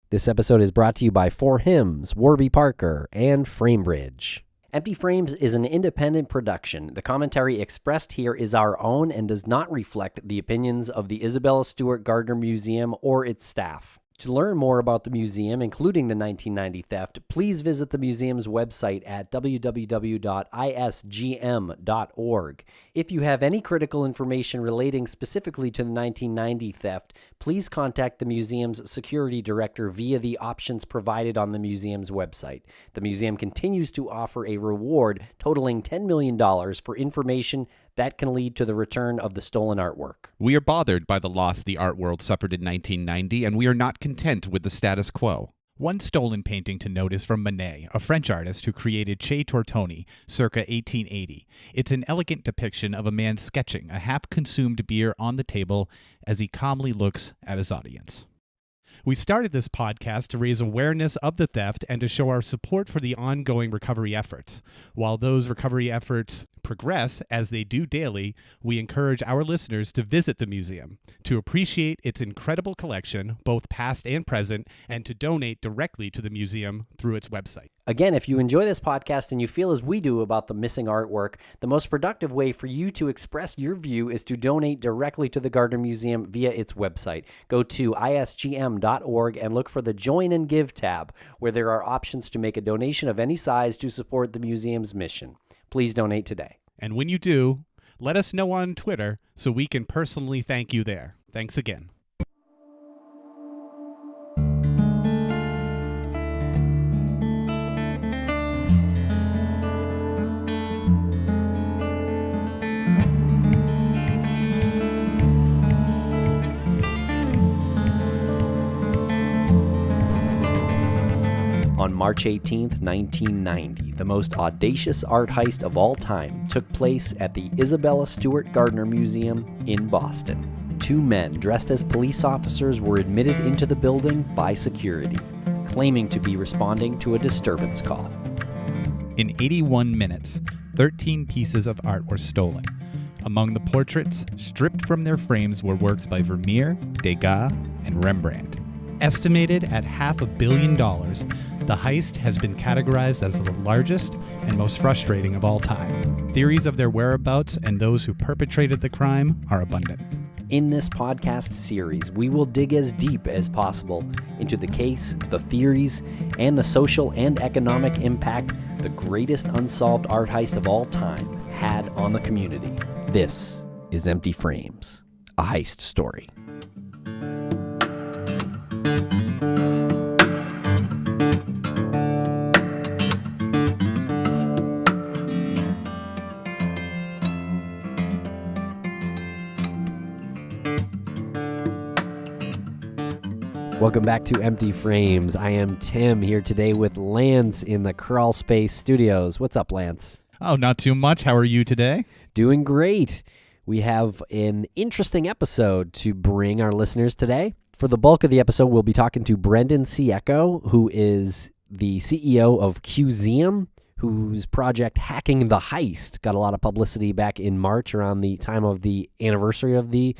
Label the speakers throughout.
Speaker 1: This episode is brought to you by Four Hymns, Warby Parker, and Framebridge. Empty Frames is an independent production. The commentary expressed here is our own and does not reflect the opinions of the Isabella Stewart Gardner Museum or its staff. To learn more about the museum, including the 1990 theft, please visit the museum's website at www.isgm.org. If you have any critical information relating specifically to the 1990 theft, please contact the museum's security director via the options provided on the museum's website. The museum continues to offer a reward totaling $10 million for information that can lead to the return of the stolen artwork.
Speaker 2: We are bothered by the loss the art world suffered in 1990, and we are not content with the status quo. One stolen painting to note is from Manet, a French artist who created Che Tortoni circa 1880. It's an elegant depiction of a man sketching a half-consumed beer on the table as he calmly looks at his audience. We started this podcast to raise awareness of the theft and to show our support for the ongoing recovery efforts. While those recovery efforts progress, as they do daily, we encourage our listeners to visit the museum, to appreciate its incredible collection, both past and present, and to donate directly to the museum through its website.
Speaker 1: Again, if you enjoy this podcast and you feel as we do about the missing artwork, the most productive way for you to express your view is to donate directly to the Gardner Museum via its website. Go to isgm.org and look for the Join and Give tab, where there are options to make a donation of any size to support the museum's mission. Please donate today.
Speaker 2: And when you do, let us know on Twitter so we can personally thank you there. Thanks again.
Speaker 1: On March 18th, 1990, the most audacious art heist of all time took place at the Isabella Stewart Gardner Museum in Boston. Two men dressed as police officers were admitted into the building by security, claiming to be responding to a disturbance call.
Speaker 2: In 81 minutes, 13 pieces of art were stolen. Among the portraits, stripped from their frames, were works by Vermeer, Degas, and Rembrandt. Estimated at $500 million, the heist has been categorized as the largest and most frustrating of all time. Theories of their whereabouts and those who perpetrated the crime are abundant.
Speaker 1: In this podcast series, we will dig as deep as possible into the case, the theories, and the social and economic impact the greatest unsolved art heist of all time had on the community. This is Empty Frames, a heist story. Welcome back to Empty Frames. I am Tim here today with Lance in the Crawlspace studios. What's up, Lance?
Speaker 2: Oh, not too much. How are you today?
Speaker 1: Doing great. We have an interesting episode to bring our listeners today. For the bulk of the episode, we'll be talking to Brendan Ciecko, who is the CEO of Cuseum, whose project Hacking the Heist got a lot of publicity back in March around the time of the anniversary of the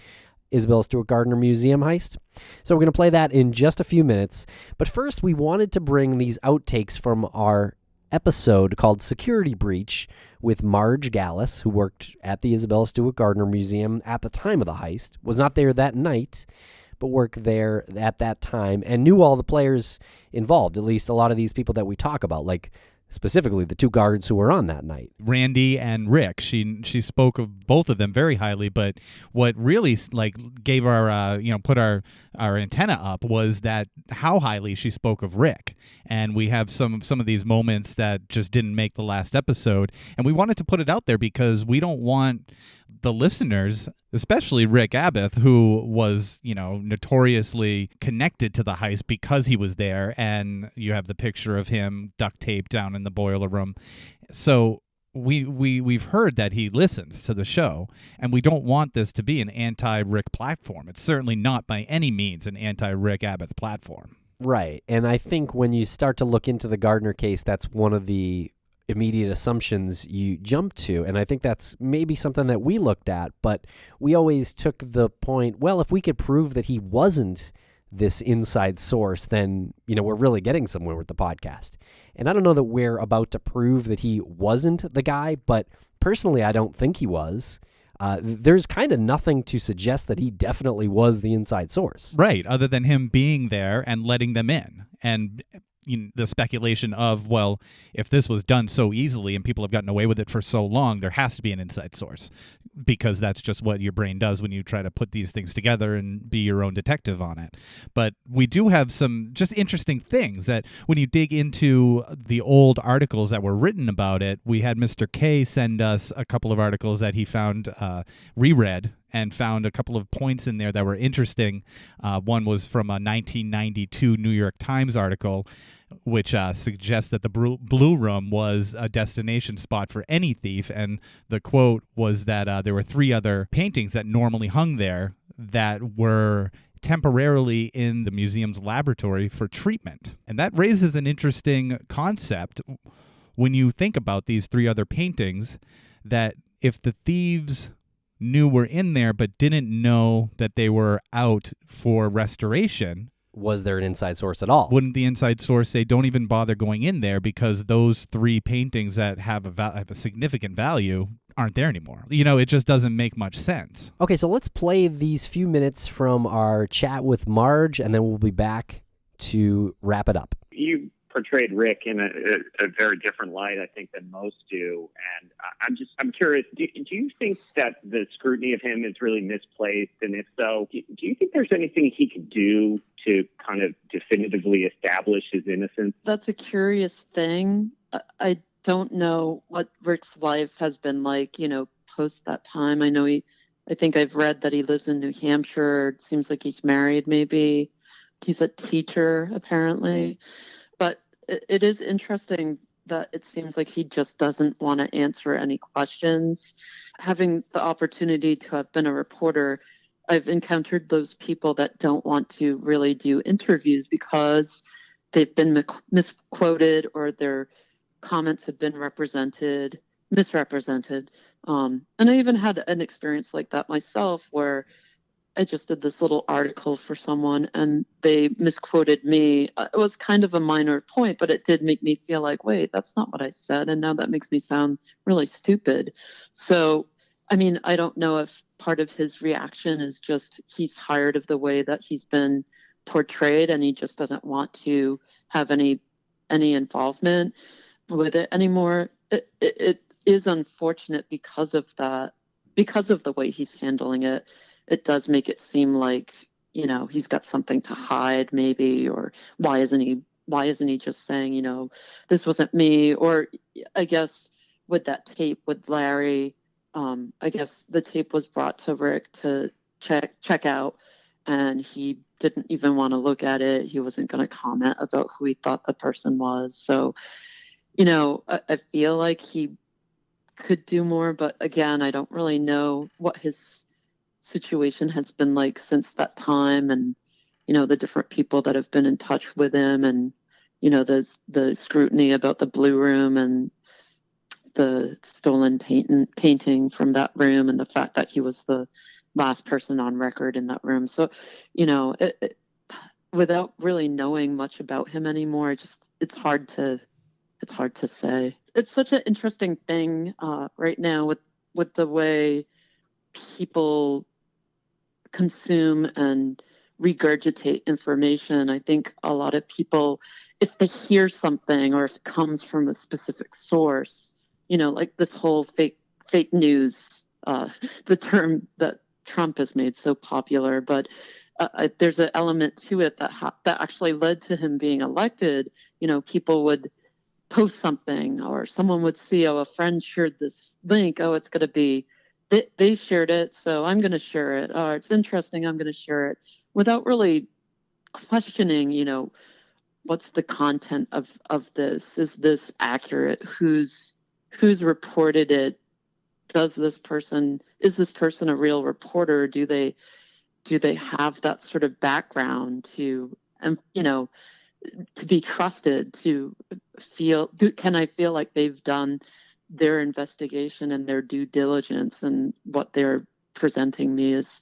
Speaker 1: Isabella Stewart Gardner Museum heist. So we're going to play that in just a few minutes. But first, we wanted to bring these outtakes from our episode called Security Breach with Marj Galas, who worked at the Isabella Stewart Gardner Museum at the time of the heist, was not there that night, but worked there at that time and knew all the players involved, at least a lot of these people that we talk about, like specifically the two guards who were on that night.
Speaker 2: Randy and Rick. She spoke of both of them very highly, but what really gave our put our antenna up was that how highly she spoke of Rick. And we have some of these moments that just didn't make the last episode, and we wanted to put it out there because we don't want the listeners, especially Rick Abath, who was, notoriously connected to the heist because he was there, and you have the picture of him duct taped down in the boiler room. So we've heard that he listens to the show, and we don't want this to be an anti-Rick platform. It's certainly not by any means an anti-Rick Abath platform.
Speaker 1: Right, and I think when you start to look into the Gardner case, that's one of the immediate assumptions you jump to, and I think that's maybe something that we looked at, but we always took the point, well, if we could prove that he wasn't this inside source, then, we're really getting somewhere with the podcast. And I don't know that we're about to prove that he wasn't the guy, but personally, I don't think he was. There's kind of nothing to suggest that he definitely was the inside source.
Speaker 2: Right, other than him being there and letting them in. And the speculation of, well, if this was done so easily and people have gotten away with it for so long, there has to be an inside source, because that's just what your brain does when you try to put these things together and be your own detective on it. But we do have some just interesting things that when you dig into the old articles that were written about it, we had Mr. K send us a couple of articles that he found reread and found a couple of points in there that were interesting. One was from a 1992 New York Times article, which suggests that the Blue Room was a destination spot for any thief. And the quote was that there were 3 other paintings that normally hung there that were temporarily in the museum's laboratory for treatment. And that raises an interesting concept when you think about these 3 other paintings, that if the thieves knew were in there but didn't know that they were out for restoration,
Speaker 1: was there an inside source at all?
Speaker 2: Wouldn't the inside source say, don't even bother going in there, because those 3 paintings that have a significant value aren't there anymore? It just doesn't make much sense.
Speaker 1: Okay, so let's play these few minutes from our chat with Marj, and then we'll be back to wrap it up.
Speaker 3: You portrayed Rick in a very different light, I think, than most do. And I'm curious, do you think that the scrutiny of him is really misplaced? And if so, do you think there's anything he could do to kind of definitively establish his innocence?
Speaker 4: That's a curious thing. I don't know what Rick's life has been like, post that time. I think I've read that he lives in New Hampshire. It seems like he's married, maybe. He's a teacher, apparently. But it is interesting that it seems like he just doesn't want to answer any questions. Having the opportunity to have been a reporter, I've encountered those people that don't want to really do interviews because they've been misquoted or their comments have been misrepresented. And I even had an experience like that myself, where I just did this little article for someone and they misquoted me. It was kind of a minor point, but it did make me feel like, wait, that's not what I said. And now that makes me sound really stupid. So, I don't know if part of his reaction is just he's tired of the way that he's been portrayed and he just doesn't want to have any involvement with it anymore. It is unfortunate because of that, because of the way he's handling it. It does make it seem like, he's got something to hide maybe, or why isn't he just saying, this wasn't me? Or I guess with that tape with Larry, I guess the tape was brought to Rick to check out, and he didn't even want to look at it. He wasn't going to comment about who he thought the person was. So, I feel like he could do more, but again, I don't really know what his situation has been like since that time, and the different people that have been in touch with him, and the scrutiny about the Blue Room and the stolen painting from that room, and the fact that he was the last person on record in that room. So without really knowing much about him anymore, it's hard to say. It's such an interesting thing right now with the way people consume and regurgitate information. I think a lot of people, if they hear something or if it comes from a specific source, like this whole fake news, the term that Trump has made so popular, but there's an element to it that actually led to him being elected. People would post something, or someone would see, a friend shared this link. It's going to be, they shared it, so I'm going to share it. It's interesting, I'm going to share it, without really questioning, what's the content of this? Is this accurate? Who's reported it? Is this person a real reporter? Do they have that sort of background to be trusted, to can I feel like they've done their investigation and their due diligence and what they're presenting me as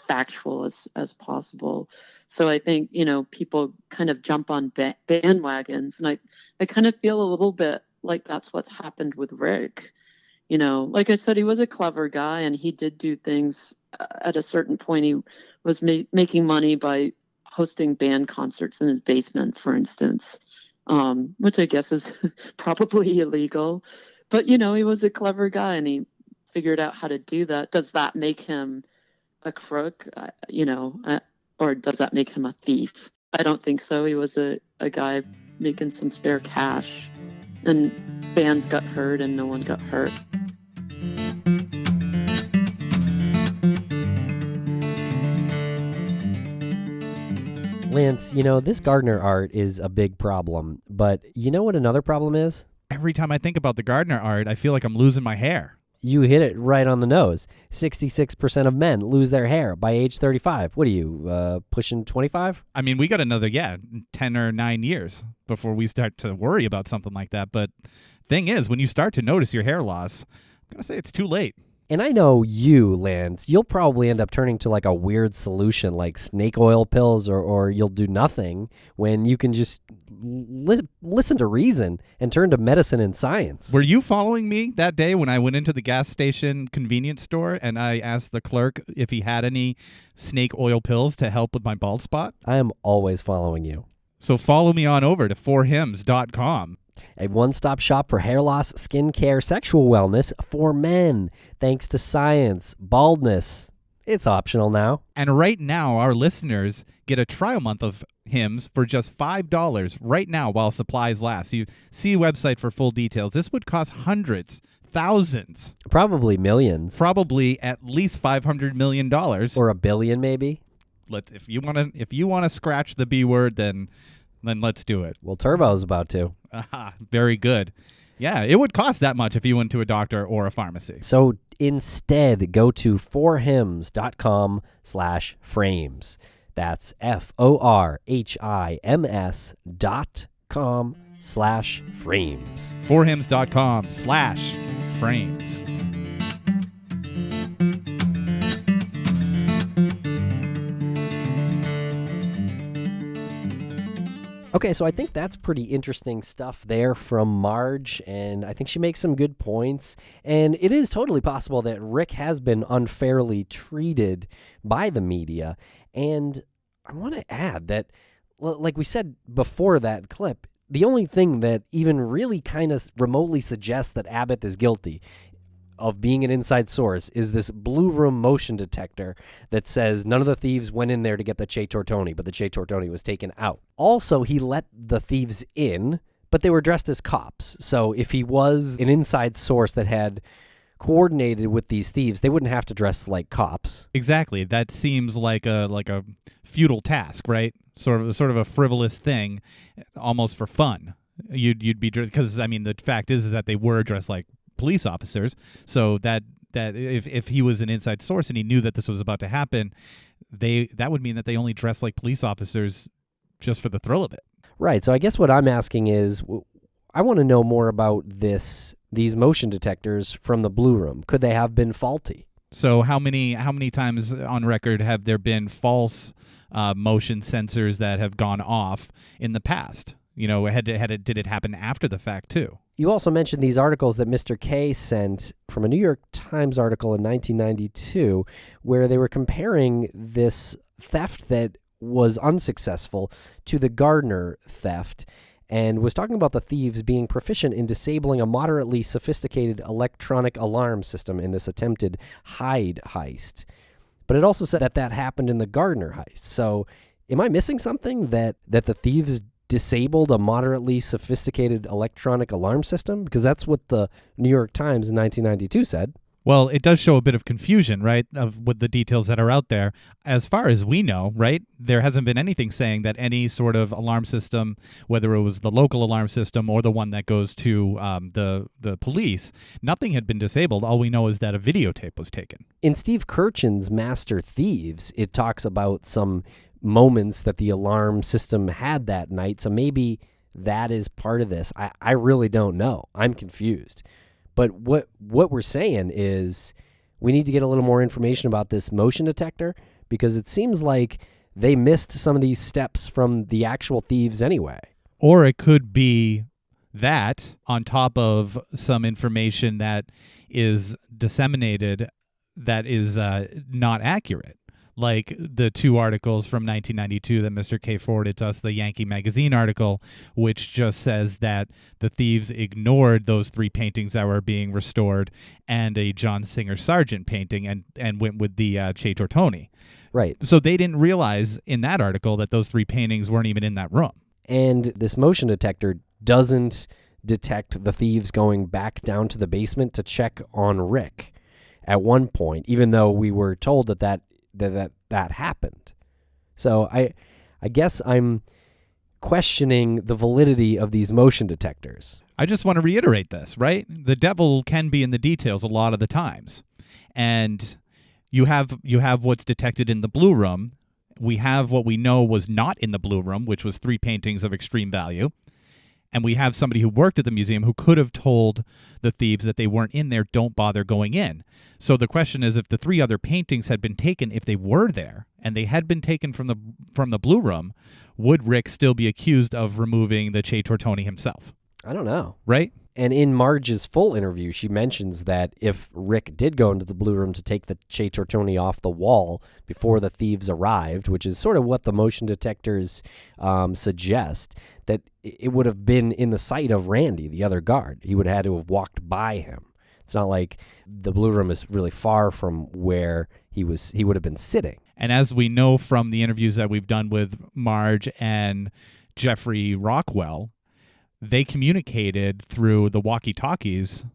Speaker 4: factual as possible. So I think, people kind of jump on bandwagons, and I kind of feel a little bit like that's what's happened with Rick. Like I said, he was a clever guy, and he did do things. At a certain point, he was making money by hosting band concerts in his basement, for instance, which I guess is probably illegal. But, he was a clever guy, and he figured out how to do that. Does that make him a crook, or does that make him a thief? I don't think so. He was a guy making some spare cash, and bands got hurt and no one got hurt.
Speaker 1: Lance, this Gardner art is a big problem, but you know what another problem is?
Speaker 2: Every time I think about the Gardner art, I feel like I'm losing my hair.
Speaker 1: You hit it right on the nose. 66% of men lose their hair by age 35. What are you, pushing 25?
Speaker 2: I mean, we got another, 10 or 9 years before we start to worry about something like that. But thing is, when you start to notice your hair loss, I'm going to say it's too late.
Speaker 1: And I know you, Lance, you'll probably end up turning to like a weird solution like snake oil pills, or you'll do nothing when you can just listen to reason and turn to medicine and science.
Speaker 2: Were you following me that day when I went into the gas station convenience store and I asked the clerk if he had any snake oil pills to help with my bald spot?
Speaker 1: I am always following you.
Speaker 2: So follow me on over to forhims.com.
Speaker 1: A one-stop shop for hair loss, skin care, sexual wellness for men. Thanks to science, baldness, it's optional now.
Speaker 2: And right now, our listeners get a trial month of Hims for just $5 right now while supplies last. You see website for full details. This would cost hundreds, thousands.
Speaker 1: Probably millions.
Speaker 2: Probably at least $500 million.
Speaker 1: Or $1 billion, maybe.
Speaker 2: If you want to scratch the B word, then let's do it.
Speaker 1: Well, Turbo's about to.
Speaker 2: Aha, very good. Yeah, it would cost that much if you went to a doctor or a pharmacy.
Speaker 1: So instead, go to forhims.com/frames. That's forhims.com/frames.
Speaker 2: forhims.com/frames.
Speaker 1: Okay, so I think that's pretty interesting stuff there from Marj, and I think she makes some good points. And it is totally possible that Rick has been unfairly treated by the media. And I want to add that, like we said before that clip, the only thing that even really kind of remotely suggests that Abath is guilty of being an inside source is this blue room motion detector that says none of the thieves went in there to get the Che Tortoni, but the Che Tortoni was taken out. Also, he let the thieves in, but they were dressed as cops. So if he was an inside source that had coordinated with these thieves, they wouldn't have to dress like cops.
Speaker 2: Exactly. That seems like a futile task, right? Sort of a frivolous thing, almost for fun. You'd be, because I mean the fact is that they were dressed like police officers, so that if he was an inside source and he knew that this was about to happen, that would mean that they only dress like police officers just for the thrill of it. Right.
Speaker 1: So I guess what I'm asking is, I want to know more about these motion detectors from the Blue Room. Could they have been faulty?
Speaker 2: So how many times on record have there been false motion sensors that have gone off in the past? Did it happen after the fact too?
Speaker 1: You also mentioned these articles that Mr. K sent from a New York Times article in 1992, where they were comparing this theft that was unsuccessful to the Gardner theft, and was talking about the thieves being proficient in disabling a moderately sophisticated electronic alarm system in this attempted Hyde heist. But it also said that happened in the Gardner heist. So am I missing something, that the thieves disabled a moderately sophisticated electronic alarm system? Because that's what the New York Times in 1992 said.
Speaker 2: Well, it does show a bit of confusion, right, with the details that are out there. As far as we know, right, there hasn't been anything saying that any sort of alarm system, whether it was the local alarm system or the one that goes to the police, nothing had been disabled. All we know is that a videotape was taken.
Speaker 1: In Steve Kirchin's Master Thieves, it talks about some moments that the alarm system had that night. So maybe that is part of this. I really don't know. I'm confused. But what we're saying is we need to get a little more information about this motion detector, because it seems like they missed some of these steps from the actual thieves anyway.
Speaker 2: Or it could be that on top of some information that is disseminated that is not accurate. Like the 2 articles from 1992 that Mr. K forwarded to us, the Yankee Magazine article, which just says that the thieves ignored those 3 paintings that were being restored and a John Singer Sargent painting and went with the Che Tortoni.
Speaker 1: Right.
Speaker 2: So they didn't realize in that article that those 3 paintings weren't even in that room.
Speaker 1: And this motion detector doesn't detect the thieves going back down to the basement to check on Rick at one point, even though we were told that happened. So I guess I'm questioning the validity of these motion detectors.
Speaker 2: I just want to reiterate this, right? The devil can be in the details a lot of the times. And you have what's detected in the blue room. We have what we know was not in the blue room, which was 3 paintings of extreme value. And we have somebody who worked at the museum who could have told the thieves that they weren't in there, don't bother going in. So the question is, if the 3 other paintings had been taken, if they were there, and they had been taken from the blue room, would Rick still be accused of removing the Che Tortoni himself?
Speaker 1: I don't know.
Speaker 2: Right?
Speaker 1: And in Marge's full interview, she mentions that if Rick did go into the blue room to take the Che Tortoni off the wall before the thieves arrived, which is sort of what the motion detectors suggest, that it would have been in the sight of Randy, the other guard. He would have had to have walked by him. It's not like the blue room is really far from where he would have been sitting.
Speaker 2: And as we know from the interviews that we've done with Marj and Jeffrey Rockwell, they communicated through the walkie-talkies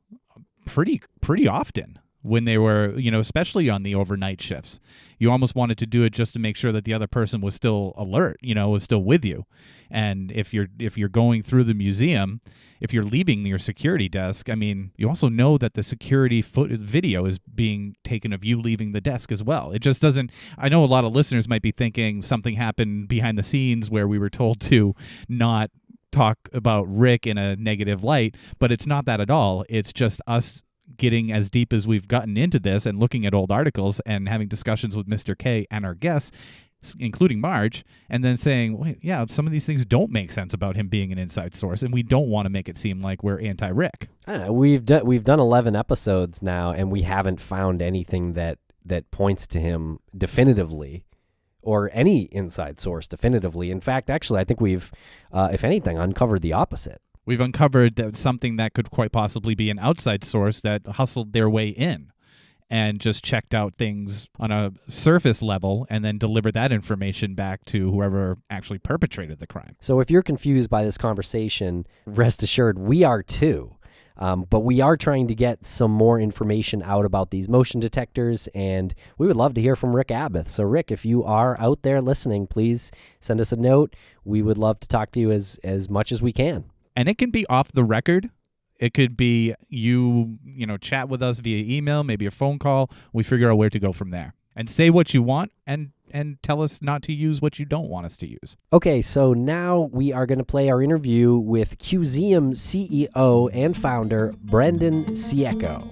Speaker 2: pretty often when they were, especially on the overnight shifts. You almost wanted to do it just to make sure that the other person was still alert, was still with you. And if you're going through the museum, if you're leaving your security desk, you also know that the security video is being taken of you leaving the desk as well. It just doesn't. I know a lot of listeners might be thinking something happened behind the scenes where we were told to not talk about Rick in a negative light, but it's not that at all. It's just us getting as deep as we've gotten into this and looking at old articles and having discussions with Mr. K and our guests, including Marj, and then saying, well, yeah, some of these things don't make sense about him being an inside source, and we don't want to make it seem like we're anti-Rick.
Speaker 1: I don't know. We've done 11 episodes now, and we haven't found anything that points to him definitively, or any inside source definitively. In fact, actually, I think we've, if anything, uncovered the opposite.
Speaker 2: We've uncovered that something that could quite possibly be an outside source that hustled their way in and just checked out things on a surface level and then delivered that information back to whoever actually perpetrated the crime.
Speaker 1: So if you're confused by this conversation, rest assured we are too. But we are trying to get some more information out about these motion detectors, and we would love to hear from Rick Abath. So, Rick, if you are out there listening, please send us a note. We would love to talk to you as much as we can.
Speaker 2: And it can be off the record. It could be you chat with us via email, maybe a phone call. We figure out where to go from there. And say what you want and tell us not to use what you don't want us to use.
Speaker 1: Okay, so now we are going to play our interview with Cuseum CEO and founder Brendan Ciecko.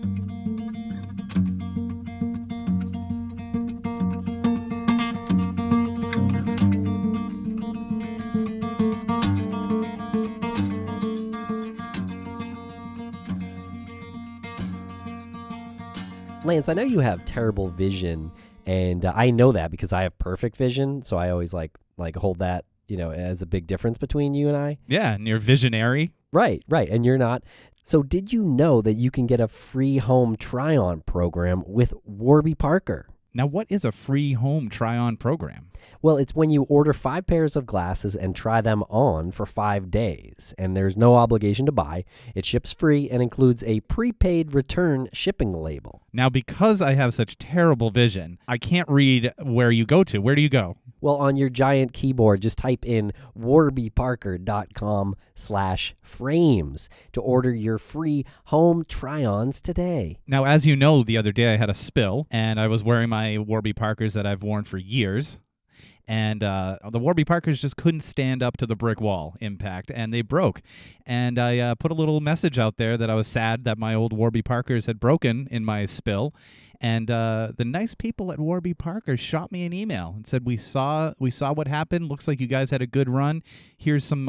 Speaker 1: Lance, I know you have terrible vision, and I know that because I have perfect vision, so I always like hold that, as a big difference between you and I.
Speaker 2: Yeah, and you're visionary.
Speaker 1: Right, and you're not. So did you know that you can get a free home try-on program with Warby Parker?
Speaker 2: Now, what is a free home try-on program?
Speaker 1: Well, it's when you order 5 pairs of glasses and try them on for 5 days, and there's no obligation to buy. It ships free and includes a prepaid return shipping label.
Speaker 2: Now, because I have such terrible vision, I can't read where you go to. Where do you go?
Speaker 1: Well, on your giant keyboard, just type in warbyparker.com/frames to order your free home try-ons today.
Speaker 2: Now, as you know, the other day I had a spill, and I was wearing my Warby Parkers that I've worn for years. And the Warby Parkers just couldn't stand up to the brick wall impact, and they broke. And I put a little message out there that I was sad that my old Warby Parkers had broken in my spill, And the nice people at Warby Parker shot me an email and said, we saw what happened. Looks like you guys had a good run. Here's some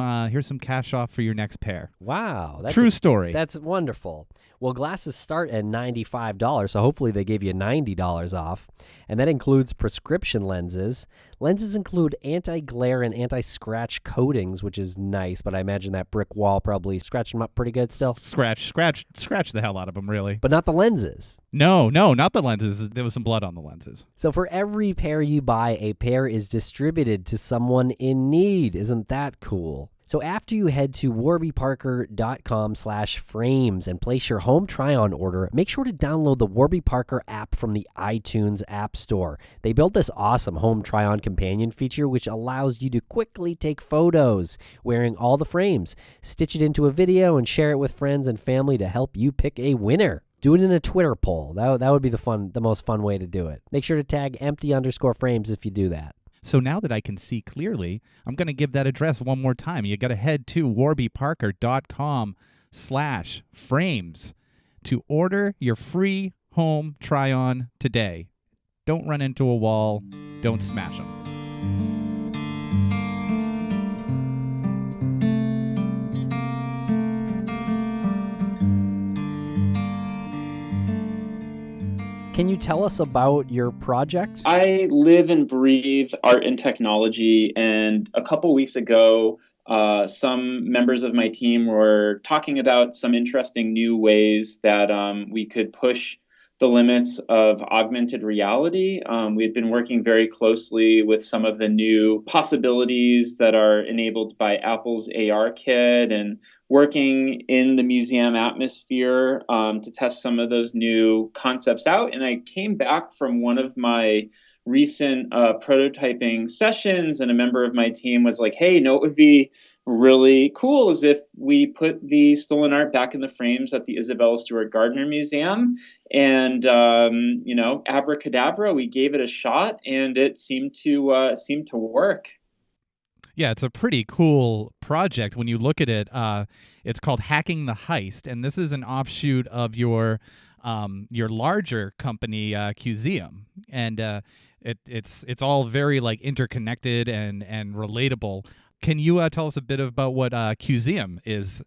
Speaker 2: cash off for your next pair.
Speaker 1: Wow.
Speaker 2: True story.
Speaker 1: That's wonderful. Well, glasses start at $95, so hopefully they gave you $90 off. And that includes prescription lenses. Lenses include anti-glare and anti-scratch coatings, which is nice, but I imagine that brick wall probably scratched them up pretty good still.
Speaker 2: Scratch the hell out of them, really.
Speaker 1: But not the lenses.
Speaker 2: No, not the lenses. There was some blood on the lenses.
Speaker 1: So for every pair you buy, a pair is distributed to someone in need. Isn't that cool? So after you head to warbyparker.com/frames and place your home try-on order, make sure to download the Warby Parker app from the iTunes App Store. They built this awesome home try-on companion feature which allows you to quickly take photos wearing all the frames, stitch it into a video, and share it with friends and family to help you pick a winner. Do it in a Twitter poll. That would be the most fun way to do it. Make sure to tag empty_frames if you do that.
Speaker 2: So now that I can see clearly, I'm going to give that address one more time. You got to head to warbyparker.com/frames to order your free home try-on today. Don't run into a wall. Don't smash them.
Speaker 1: Can you tell us about your project?
Speaker 5: I live and breathe art and technology, and a couple weeks ago, some members of my team were talking about some interesting new ways that we could push the limits of augmented reality. We had been working very closely with some of the new possibilities that are enabled by Apple's AR kit and working in the museum atmosphere to test some of those new concepts out. And I came back from one of my recent prototyping sessions, and a member of my team was like, hey, what would be really cool is if we put the stolen art back in the frames at the Isabella Stewart Gardner Museum. And, abracadabra, we gave it a shot, and it seemed to work.
Speaker 2: Yeah, it's a pretty cool project when you look at it. It's called Hacking the Heist, and this is an offshoot of your larger company, Cuseum. And it's all very interconnected and relatable. Can you tell us a bit about what Cuseum is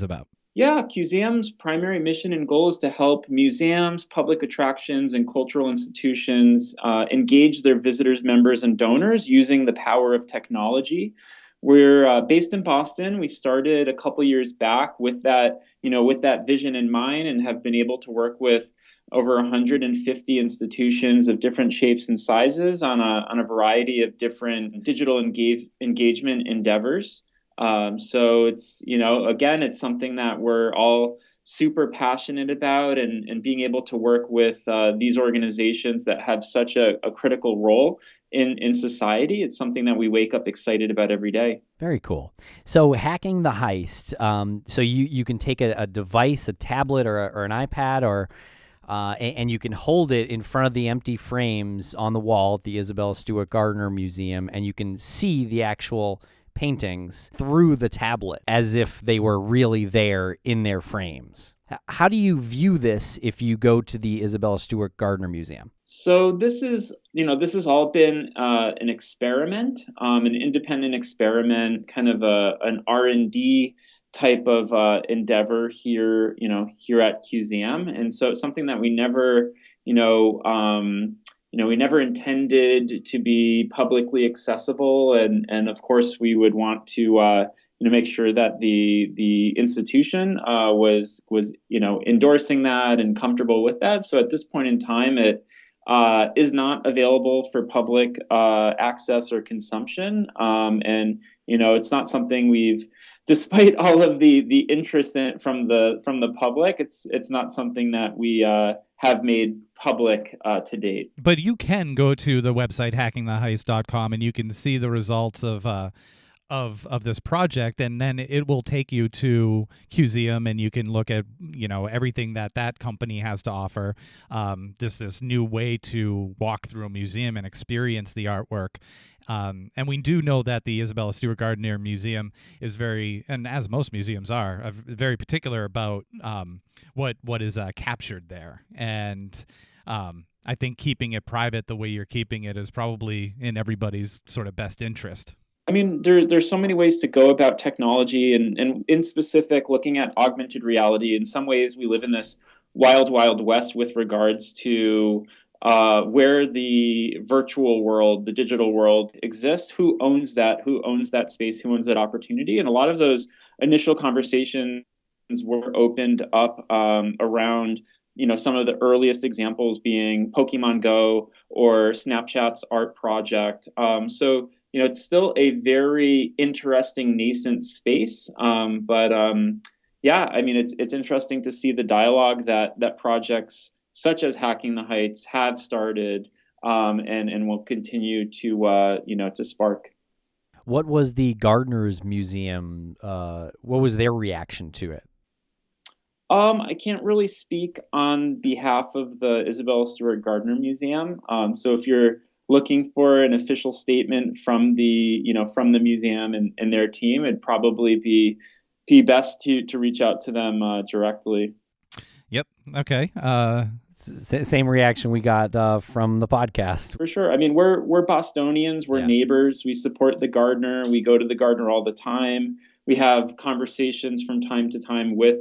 Speaker 2: about?
Speaker 5: Yeah, Cuseum's primary mission and goal is to help museums, public attractions, and cultural institutions engage their visitors, members, and donors using the power of technology. We're based in Boston. We started a couple years back with that vision in mind, and have been able to work with over 150 institutions of different shapes and sizes on a variety of different digital engagement endeavors. So it's, again, it's something that we're all super passionate about, and being able to work with these organizations that have such a critical role in society. It's something that we wake up excited about every day.
Speaker 1: Very cool. So Hacking the Heist. So you can take a device, a tablet or an iPad, and you can hold it in front of the empty frames on the wall at the Isabella Stewart Gardner Museum, and you can see the actual paintings through the tablet as if they were really there in their frames. How do you view this if you go to the Isabella Stewart Gardner Museum?
Speaker 5: So this has all been an experiment, an independent experiment, kind of an R&D type of endeavor here at Cuseum. And so it's something that we never, we never intended to be publicly accessible. And of course, we would want to, make sure that the institution was endorsing that and comfortable with that. So at this point in time, it is not available for public access or consumption. And it's not something despite all of the interest from the public, it's not something that we have made public to date.
Speaker 2: But you can go to the website hackingtheheist.com, and you can see the results of this project, and then it will take you to Cuseum, and you can look at everything that company has to offer. This new way to walk through a museum and experience the artwork. And we do know that the Isabella Stewart Gardner Museum is very, and as most museums are, very particular about what is captured there. And I think keeping it private the way you're keeping it is probably in everybody's sort of best interest.
Speaker 5: I mean, there's so many ways to go about technology, and in specific, looking at augmented reality. In some ways, we live in this wild, wild west with regards to where the virtual world, the digital world exists. Who owns that? Who owns that space? Who owns that opportunity? And a lot of those initial conversations were opened up around, some of the earliest examples being Pokemon Go or Snapchat's art project. So it's still a very interesting nascent space. Yeah, I mean, it's interesting to see the dialogue that projects such as Hacking the Heights have started, and will continue to spark.
Speaker 1: What was the Gardner's Museum? What was their reaction to it?
Speaker 5: I can't really speak on behalf of the Isabella Stewart Gardner Museum. So if you're looking for an official statement from the museum and their team, it'd probably be best to reach out to them directly.
Speaker 2: Yep. Okay.
Speaker 1: Same reaction we got from the podcast.
Speaker 5: For sure. I mean, we're Bostonians. We're neighbors. We support the Gardner. We go to the Gardner all the time. We have conversations from time to time with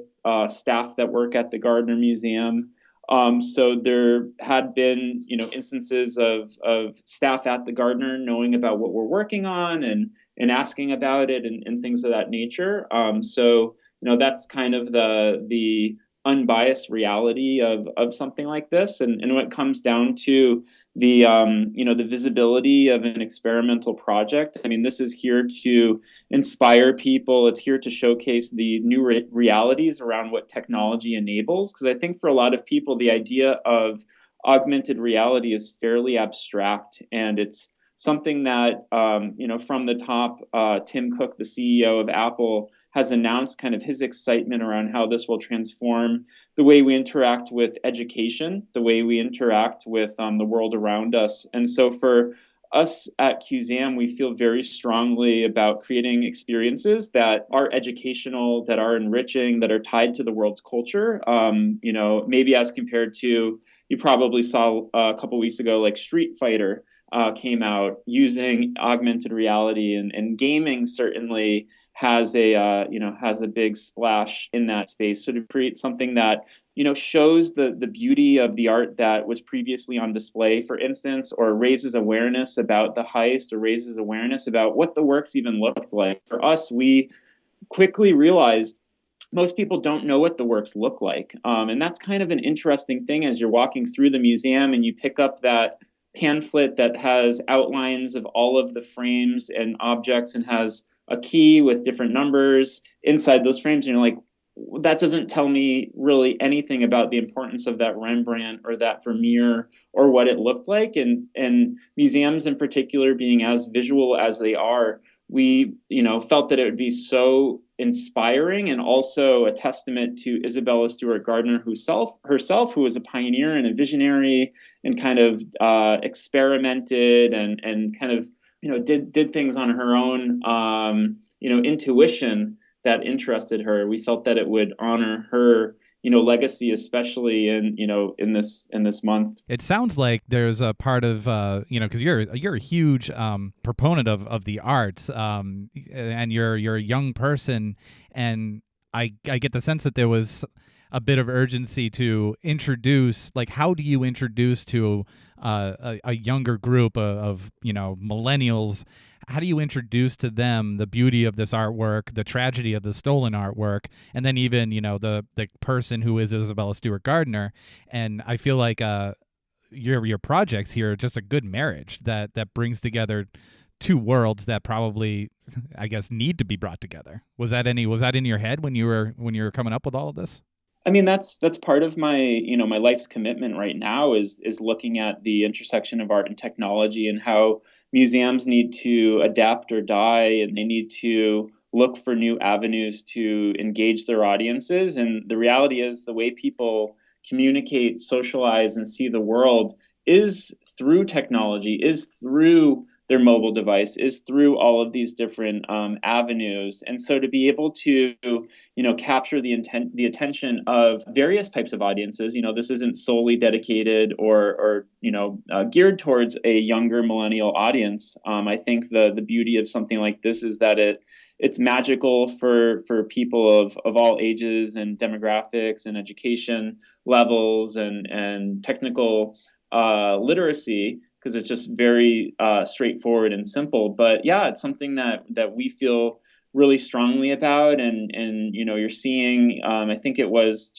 Speaker 5: staff that work at the Gardner Museum. So there had been, instances of staff at the Gardner knowing about what we're working on and asking about it and things of that nature. So that's kind of the unbiased reality of something like this. And when it comes down to the visibility of an experimental project, I mean, this is here to inspire people. It's here to showcase the new realities around what technology enables. Because I think for a lot of people, the idea of augmented reality is fairly abstract, and it's something that, from the top, Tim Cook, the CEO of Apple, has announced kind of his excitement around how this will transform the way we interact with education, the way we interact with the world around us. And so for us at Cuseum, we feel very strongly about creating experiences that are educational, that are enriching, that are tied to the world's culture. Maybe as compared to, you probably saw a couple weeks ago, like Street Fighter came out using augmented reality, and gaming certainly has a big splash in that space. So to create something that shows the beauty of the art that was previously on display, for instance, or raises awareness about the heist, or raises awareness about what the works even looked like. For us, we quickly realized most people don't know what the works look like. And that's kind of an interesting thing as you're walking through the museum and you pick up that pamphlet that has outlines of all of the frames and objects and has a key with different numbers inside those frames. And you're like, that doesn't tell me really anything about the importance of that Rembrandt or that Vermeer or what it looked like. And museums in particular, being as visual as they are, we felt that it would be so inspiring and also a testament to Isabella Stewart Gardner herself, who was a pioneer and a visionary and kind of experimented and kind of did things on her own intuition that interested her. We felt that it would honor her legacy, especially in this month.
Speaker 2: It sounds like there's a part of because you're a huge proponent of the arts, and you're a young person, and I get the sense that there was a bit of urgency to introduce, like, how do you introduce to a younger group of millennials? How do you introduce to them the beauty of this artwork, the tragedy of the stolen artwork, and then even the person who is Isabella Stewart Gardner? And I feel like your projects here are just a good marriage that brings together two worlds that probably, I guess, need to be brought together. Was that in your head when you were coming up with all of this?
Speaker 5: I mean, that's part of my my life's commitment right now is looking at the intersection of art and technology, and how museums need to adapt or die, and they need to look for new avenues to engage their audiences. And the reality is, the way people communicate, socialize, and see the world is through technology, is through their mobile device is through all of these different avenues. And so to be able to, capture the attention of various types of audiences, this isn't solely dedicated or geared towards a younger millennial audience. I think the beauty of something like this is that it's magical for people of all ages and demographics and education levels and technical literacy, because it's just very straightforward and simple. But yeah, it's something that we feel really strongly about, and you're seeing. I think it was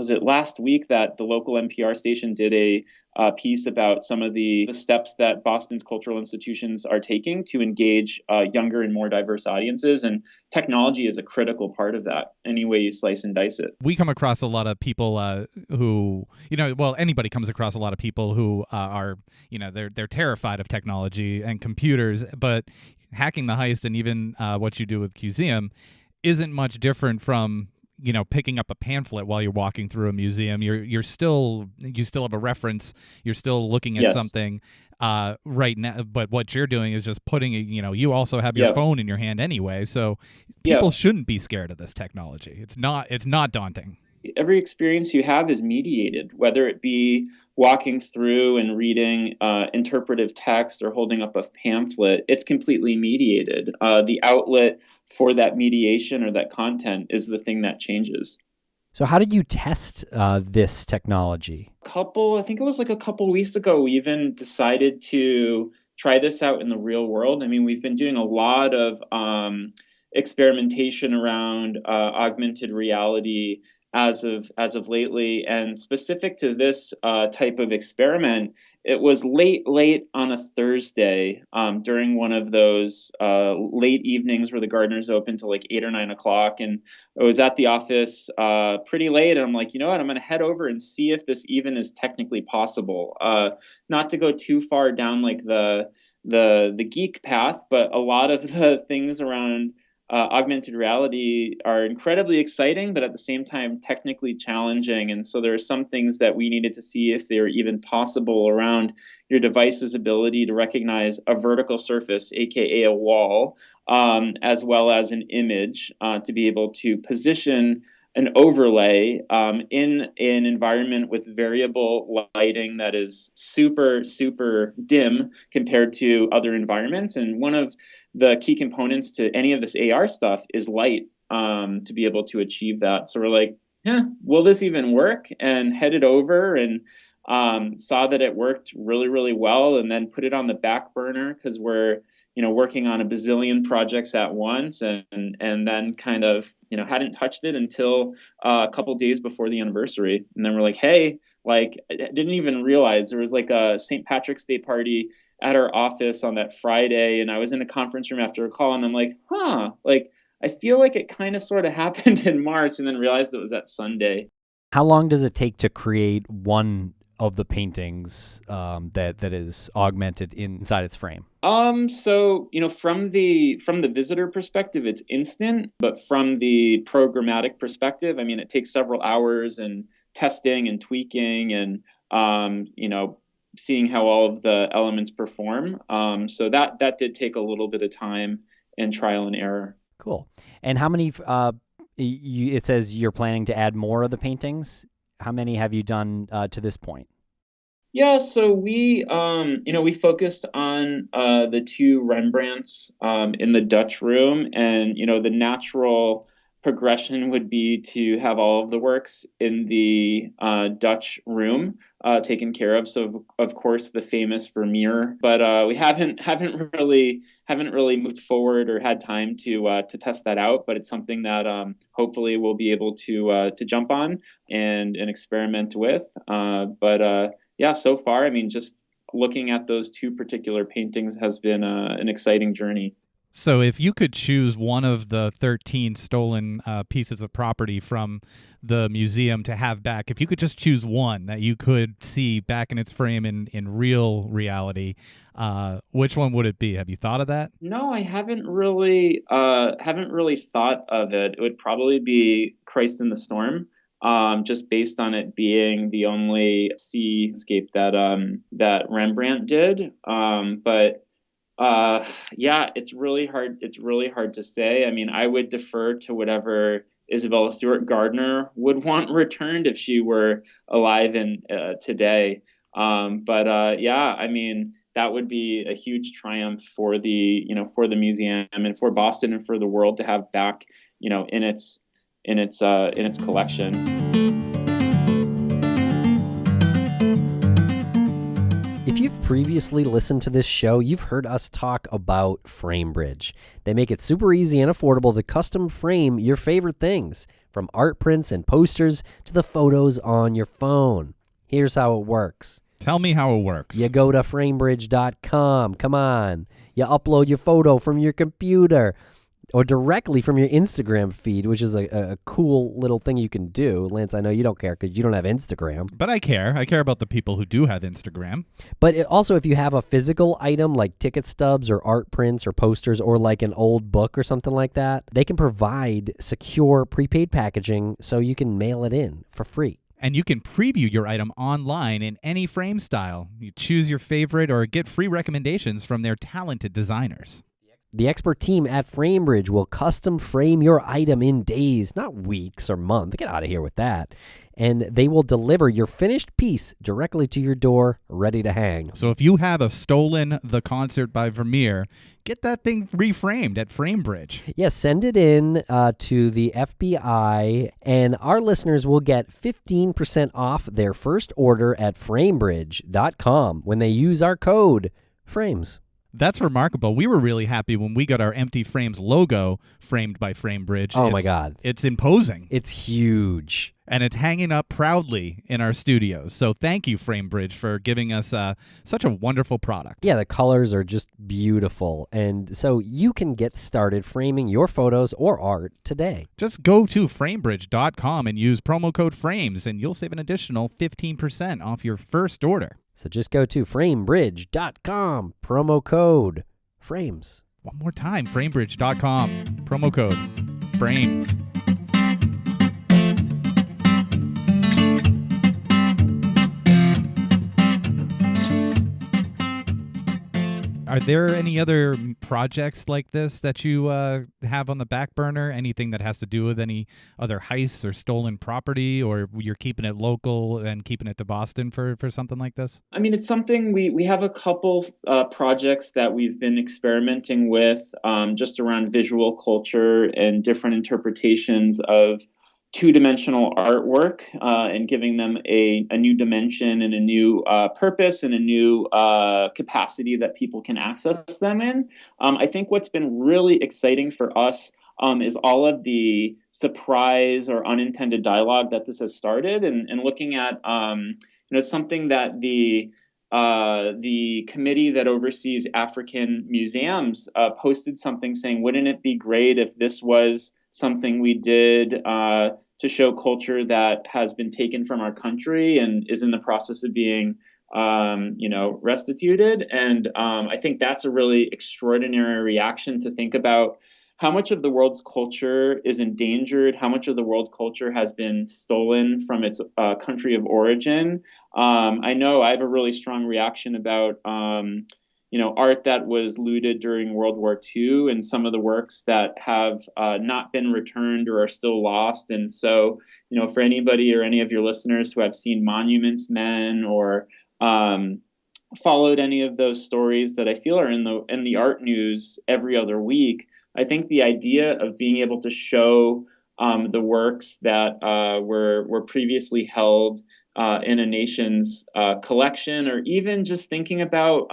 Speaker 5: it last week that the local NPR station did a piece about some of the steps that Boston's cultural institutions are taking to engage younger and more diverse audiences. And technology is a critical part of that, any way you slice and dice it.
Speaker 2: We come across a lot of people who, anybody comes across a lot of people who are, they're terrified of technology and computers, but Hacking the Heist and even what you do with Cuseum isn't much different from picking up a pamphlet while you're walking through a museum. You still have a reference. You're still looking at something right now. But what you're doing is just putting you also have your phone in your hand anyway. So people shouldn't be scared of this technology. It's not daunting.
Speaker 5: Every experience you have is mediated, whether it be walking through and reading interpretive text or holding up a pamphlet. It's completely mediated. The outlet for that mediation or that content is the thing that changes.
Speaker 1: So how did you test this technology?
Speaker 5: I think it was like a couple weeks ago, we even decided to try this out in the real world. I mean, we've been doing a lot of experimentation around augmented reality as of lately, and specific to this type of experiment, it was late on a Thursday during one of those late evenings where the Gardners open till like 8 or 9 o'clock, and I was at the office pretty late, and I'm like, you know what, I'm going to head over and see if this even is technically possible. Not to go too far down like the geek path, but a lot of the things around augmented reality are incredibly exciting, but at the same time technically challenging. And so there are some things that we needed to see if they're even possible around your device's ability to recognize a vertical surface, aka a wall, as well as an image, to be able to position an overlay in an environment with variable lighting that is super, super dim compared to other environments. And one of the key components to any of this AR stuff is light, to be able to achieve that. So we're like, will this even work? And headed over and saw that it worked really, really well, and then put it on the back burner because we're working on a bazillion projects at once, and then kind of hadn't touched it until a couple days before the anniversary. And then we're like, hey, like, I didn't even realize there was like a St. Patrick's Day party at our office on that Friday, and I was in a conference room after a call, and I'm like, like, I feel like it kind of sort of happened in March, and then realized it was that Sunday.
Speaker 1: How long does it take to create one of the paintings that is augmented inside its frame?
Speaker 5: So from the visitor perspective, it's instant, but from the programmatic perspective, I mean, it takes several hours and testing and tweaking and seeing how all of the elements perform. So that did take a little bit of time and trial and error.
Speaker 1: Cool. And how many? It says you're planning to add more of the paintings. How many have you done to this point?
Speaker 5: Yeah, so we focused on the two Rembrandts in the Dutch room, and the natural progression would be to have all of the works in the Dutch room taken care of. So of course the famous Vermeer, but we haven't really moved forward or had time to test that out. But it's something that hopefully we'll be able to jump on and experiment with. Yeah, so far, I mean, just looking at those two particular paintings has been an exciting journey.
Speaker 2: So if you could choose one of the 13 stolen pieces of property from the museum to have back, if you could just choose one that you could see back in its frame in real reality, which one would it be? Have you thought of that?
Speaker 5: No, I haven't really thought of it. It would probably be Christ in the Storm. just based on it being the only seascape that Rembrandt did. Yeah, it's really hard. It's really hard to say. I mean, I would defer to whatever Isabella Stewart Gardner would want returned if she were alive today. Yeah, I mean, that would be a huge triumph for the museum and for Boston and for the world to have back, in its collection.
Speaker 1: If you've previously listened to this show, you've heard us talk about FrameBridge. They make it super easy and affordable to custom frame your favorite things, from art prints and posters to the photos on your phone. Here's how it works.
Speaker 2: Tell me how it works.
Speaker 1: You go to framebridge.com. Come on. You upload your photo from your computer or directly from your Instagram feed, which is a cool little thing you can do. Lance, I know you don't care because you don't have Instagram.
Speaker 2: But I care. I care about the people who do have Instagram.
Speaker 1: But also, if you have a physical item like ticket stubs or art prints or posters or like an old book or something like that, they can provide secure prepaid packaging so you can mail it in for free.
Speaker 2: And you can preview your item online in any frame style. You choose your favorite or get free recommendations from their talented designers.
Speaker 1: The expert team at FrameBridge will custom frame your item in days, not weeks or months. Get out of here with that. And they will deliver your finished piece directly to your door, ready to hang.
Speaker 2: So if you have a stolen The Concert by Vermeer, get that thing reframed at FrameBridge.
Speaker 1: Yeah, send it in to the FBI, and our listeners will get 15% off their first order at framebridge.com when they use our code FRAMES.
Speaker 2: That's remarkable. We were really happy when we got our Empty Frames logo framed by FrameBridge.
Speaker 1: Oh, my God.
Speaker 2: It's imposing.
Speaker 1: It's huge.
Speaker 2: And it's hanging up proudly in our studios. So thank you, FrameBridge, for giving us such a wonderful product.
Speaker 1: Yeah, the colors are just beautiful. And so you can get started framing your photos or art today.
Speaker 2: Just go to framebridge.com and use promo code FRAMES, and you'll save an additional 15% off your first order.
Speaker 1: So just go to framebridge.com, promo code FRAMES.
Speaker 2: One more time, framebridge.com, promo code FRAMES. Are there any other projects like this that you have on the back burner? Anything that has to do with any other heists or stolen property, or you're keeping it local and keeping it to Boston for something like this?
Speaker 5: I mean, it's something we have a couple projects that we've been experimenting with just around visual culture and different interpretations of two-dimensional artwork and giving them a new dimension and a new purpose and a new capacity that people can access them in. I think what's been really exciting for us is all of the surprise or unintended dialogue that this has started, and looking at something that the committee that oversees African museums posted something saying, wouldn't it be great if this was something we did to show culture that has been taken from our country and is in the process of being, restituted. And I think that's a really extraordinary reaction to think about how much of the world's culture is endangered, how much of the world's culture has been stolen from its country of origin. I know I have a really strong reaction about art that was looted during World War II and some of the works that have not been returned or are still lost. And so, for anybody or any of your listeners who have seen Monuments Men or followed any of those stories that I feel are in the art news every other week, I think the idea of being able to show the works that were previously held in a nation's collection, or even just thinking about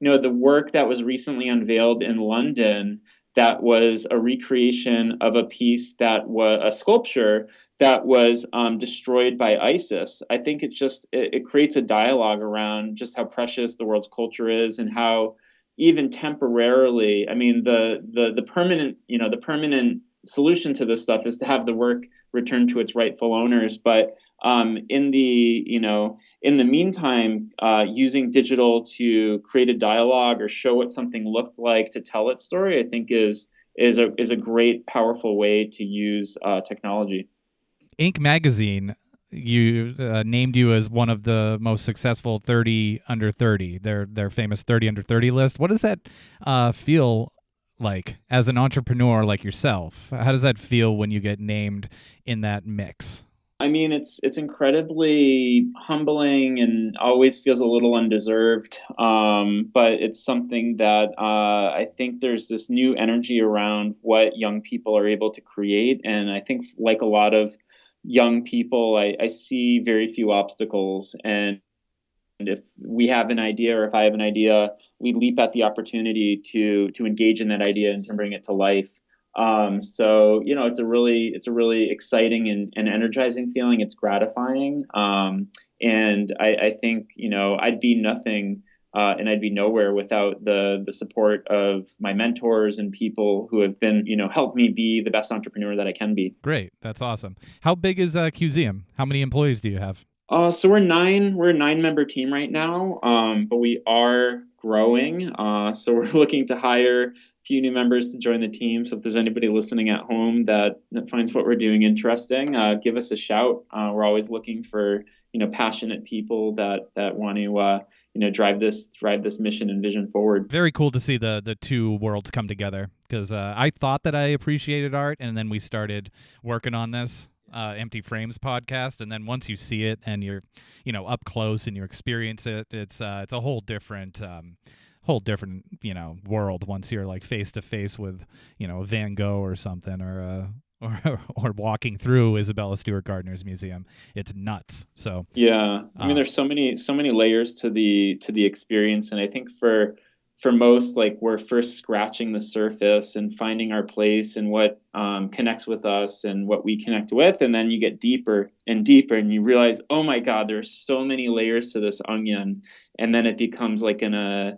Speaker 5: the work that was recently unveiled in London that was a recreation of a piece that was a sculpture that was destroyed by ISIS. I think it creates a dialogue around just how precious the world's culture is, and how even temporarily, I mean, the permanent solution to this stuff is to have the work returned to its rightful owners. But in the meantime, using digital to create a dialogue or show what something looked like to tell its story, I think is a great, powerful way to use technology.
Speaker 2: Inc. magazine, you named you as one of the most successful 30 under 30, their famous 30 under 30 list. What does that feel like as an entrepreneur like yourself? How does that feel when you get named in that mix?
Speaker 5: I mean, it's incredibly humbling and always feels a little undeserved. But it's something that I think there's this new energy around what young people are able to create. And I think, like a lot of young people, I see very few obstacles. And if we have an idea, or if I have an idea, we leap at the opportunity to engage in that idea and to bring it to life. So it's a really exciting and energizing feeling. It's gratifying, and I think I'd be nothing and I'd be nowhere without the support of my mentors and people who have been helped me be the best entrepreneur that I can be.
Speaker 2: Great, that's awesome. How big is Cuseum? How many employees do you have?
Speaker 5: So we're a 9-member team right now, but we are growing. So we're looking to hire a few new members to join the team. So if there's anybody listening at home that finds what we're doing interesting, give us a shout. We're always looking for passionate people that want to drive this mission and vision forward.
Speaker 2: Very cool to see the two worlds come together, because I thought that I appreciated art, and then we started working on this Empty Frames podcast, and then once you see it and you're up close and you experience it, it's a whole different world once you're like face to face with Van Gogh or something, or walking through Isabella Stewart Gardner's museum. It's nuts. So
Speaker 5: yeah, I mean, there's so many layers to the experience, and I think for most, like, we're first scratching the surface and finding our place and what connects with us and what we connect with. And then you get deeper and deeper and you realize, oh my God, there's so many layers to this onion. And then it becomes like a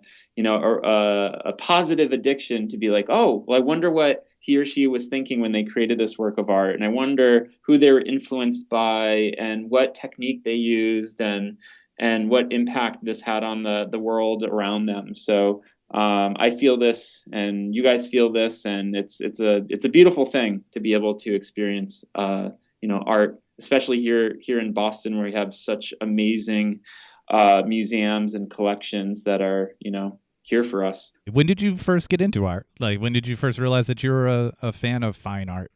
Speaker 5: positive addiction to be like, oh, well, I wonder what he or she was thinking when they created this work of art. And I wonder who they were influenced by and what technique they used and what impact this had on the world around them. So I feel this, and you guys feel this, and it's a beautiful thing to be able to experience art, especially here in Boston, where we have such amazing museums and collections that are here for us.
Speaker 2: When did you first get into art? Like, when did you first realize that you were a fan of fine art?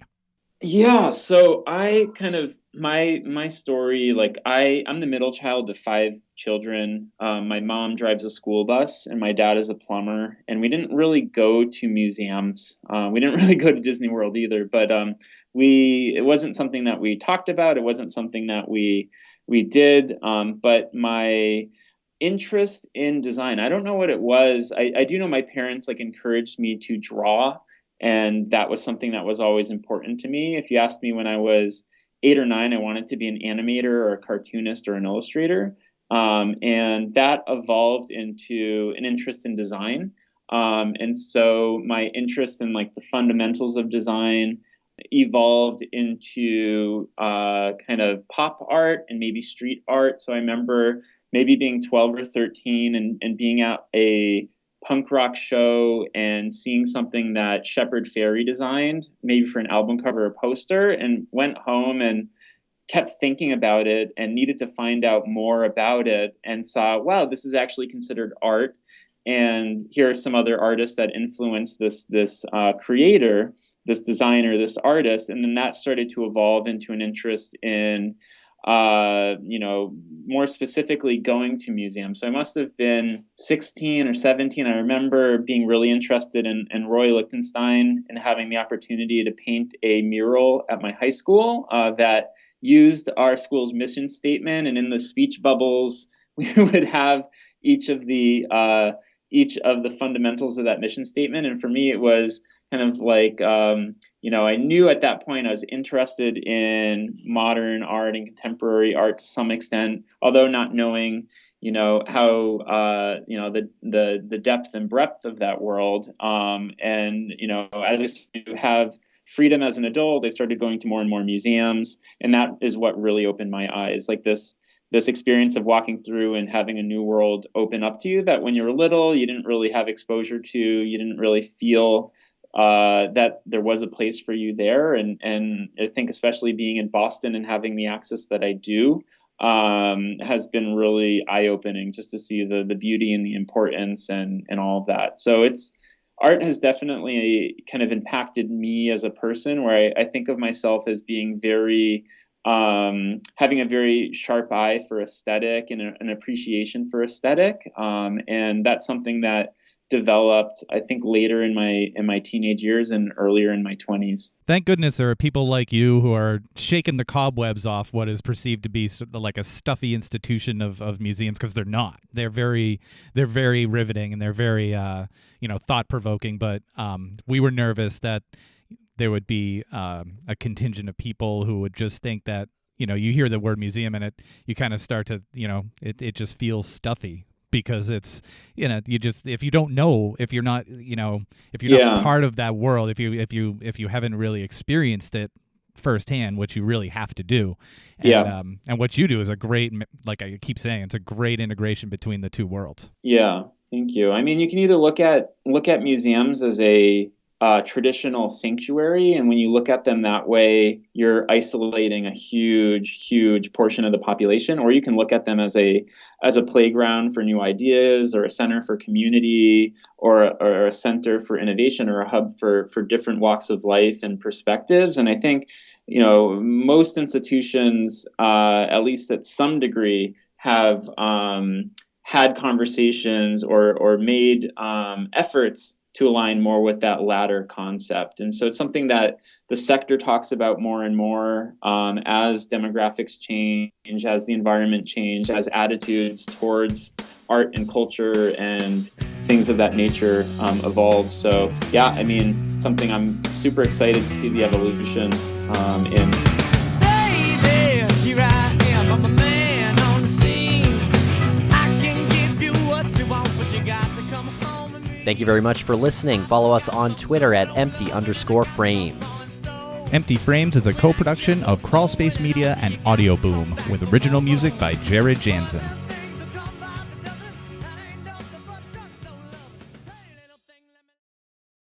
Speaker 5: Yeah, so I kind of my story, like I'm the middle child of 5 children. My mom drives a school bus and my dad is a plumber, and we didn't really go to museums. We didn't really go to Disney World either, but it wasn't something that we talked about. It wasn't something that we did. But my interest in design, I don't know what it was. I do know my parents encouraged me to draw. And that was something that was always important to me. If you asked me when I was 8 or 9, I wanted to be an animator or a cartoonist or an illustrator. And that evolved into an interest in design. And so my interest in the fundamentals of design evolved into kind of pop art and maybe street art. So I remember maybe being 12 or 13 and being at a punk rock show and seeing something that Shepard Fairey designed, maybe for an album cover or poster, and went home and kept thinking about it and needed to find out more about it, and saw, wow, this is actually considered art. And here are some other artists that influenced this creator, this designer, this artist. And then that started to evolve into an interest in more specifically going to museums. So I must have been 16 or 17. I remember being really interested in Roy Lichtenstein and having the opportunity to paint a mural at my high school that used our school's mission statement. And in the speech bubbles, we would have each of the fundamentals of that mission statement. And for me, it was kind of I knew at that point I was interested in modern art and contemporary art to some extent, although not knowing, how, the depth and breadth of that world. As I started to have freedom as an adult, I started going to more and more museums. And that is what really opened my eyes, this experience of walking through and having a new world open up to you that when you were little, you didn't really have exposure to, you didn't really feel that there was a place for you there. And I think especially being in Boston and having the access that I do has been really eye-opening, just to see the beauty and the importance and all of that. So art has definitely kind of impacted me as a person, where I think of myself as being very, having a very sharp eye for aesthetic and an appreciation for aesthetic. And that's something that developed, I think, later in my teenage years and earlier in my 20s.
Speaker 2: Thank goodness there are people like you who are shaking the cobwebs off what is perceived to be like a stuffy institution of museums, because they're not. They're very riveting, and they're very thought-provoking. But we were nervous that there would be a contingent of people who would just think that, you hear the word museum and you kind of start to, it just feels stuffy. Because it's, if you don't know, if you're not, if you're not part of that world, if you haven't really experienced it firsthand, which you really have to do, and what you do is a great, like I keep saying, it's a great integration between the two worlds.
Speaker 5: Yeah, thank you. I mean, you can either look at museums as a traditional sanctuary, and when you look at them that way, you're isolating a huge portion of the population, or you can look at them as a playground for new ideas, or a center for community, or a center for innovation, or a hub for different walks of life and perspectives. And I think, most institutions, at least at some degree, have had conversations or made efforts to align more with that latter concept. And so it's something that the sector talks about more and more as demographics change, as the environment change, as attitudes towards art and culture and things of that nature evolve. So yeah, I mean, something I'm super excited to see the evolution in.
Speaker 6: Baby, here I am, I'm a man on the scene. I can give you what you want, but you got to come home.
Speaker 1: Thank you very much for listening. Follow us on Twitter at empty_frames.
Speaker 2: Empty Frames is a co-production of Crawlspace Media and Audioboom, with original music by Jared Jansen.